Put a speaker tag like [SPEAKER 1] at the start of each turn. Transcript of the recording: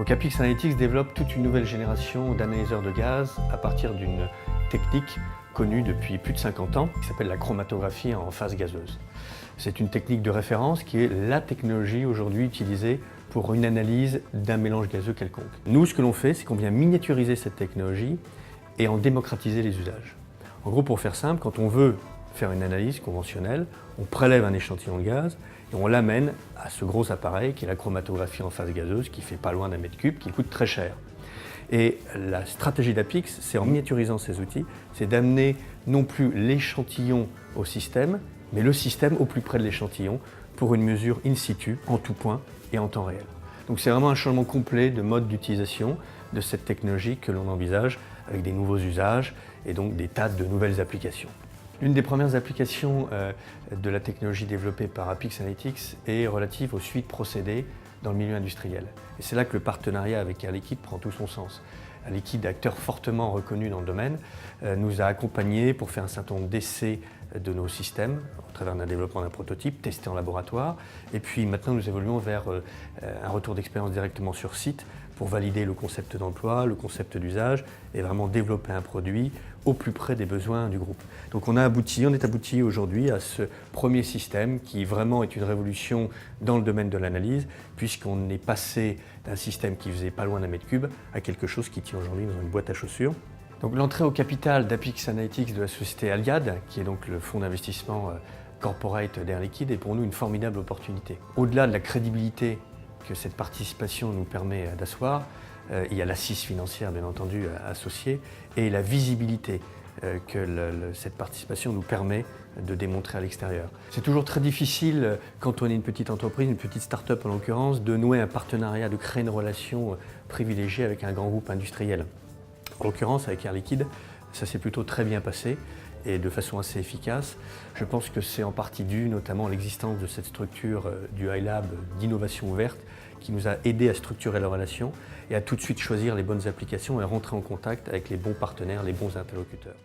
[SPEAKER 1] Donc Apix Analytics développe toute une nouvelle génération d'analyseurs de gaz à partir d'une technique connue depuis plus de 50 ans qui s'appelle la chromatographie en phase gazeuse. C'est une technique de référence qui est la technologie aujourd'hui utilisée pour une analyse d'un mélange gazeux quelconque. Nous, ce que l'on fait, c'est qu'on vient miniaturiser cette technologie et en démocratiser les usages. En gros, pour faire simple, quand on veut faire une analyse conventionnelle, on prélève un échantillon de gaz et on l'amène à ce gros appareil qui est la chromatographie en phase gazeuse qui fait pas loin d'un mètre cube, qui coûte très cher. Et la stratégie d'Apix, c'est en miniaturisant ces outils, c'est d'amener non plus l'échantillon au système, mais le système au plus près de l'échantillon pour une mesure in situ, en tout point et en temps réel. Donc c'est vraiment un changement complet de mode d'utilisation de cette technologie que l'on envisage avec des nouveaux usages et donc des tas de nouvelles applications. L'une des premières applications de la technologie développée par Apix Analytics est relative aux suites procédés dans le milieu industriel. Et c'est là que le partenariat avec Air Liquide prend tout son sens. Air Liquide, acteur fortement reconnu dans le domaine, nous a accompagnés pour faire un certain nombre d'essais de nos systèmes, au travers d'un développement d'un prototype, testé en laboratoire. Et puis maintenant, nous évoluons vers un retour d'expérience directement sur site pour valider le concept d'emploi, le concept d'usage et vraiment développer un produit au plus près des besoins du groupe. Donc on est abouti aujourd'hui à ce premier système qui vraiment est une révolution dans le domaine de l'analyse puisqu'on est passé d'un système qui faisait pas loin d'un mètre cube à quelque chose qui tient aujourd'hui dans une boîte à chaussures. Donc l'entrée au capital d'Apix Analytics de la société Aliad, qui est donc le fonds d'investissement corporate d'Air Liquide, est pour nous une formidable opportunité. Au-delà de la crédibilité que cette participation nous permet d'asseoir, il y a l'assise financière bien entendu associée et la visibilité que cette participation nous permet de démontrer à l'extérieur. C'est toujours très difficile quand on est une petite entreprise, une petite start-up en l'occurrence, de nouer un partenariat, de créer une relation privilégiée avec un grand groupe industriel. En l'occurrence, avec Air Liquide, ça s'est plutôt très bien passé et de façon assez efficace. Je pense que c'est en partie dû notamment à l'existence de cette structure du iLab d'innovation ouverte qui nous a aidé à structurer la relation et à tout de suite choisir les bonnes applications et à rentrer en contact avec les bons partenaires, les bons interlocuteurs.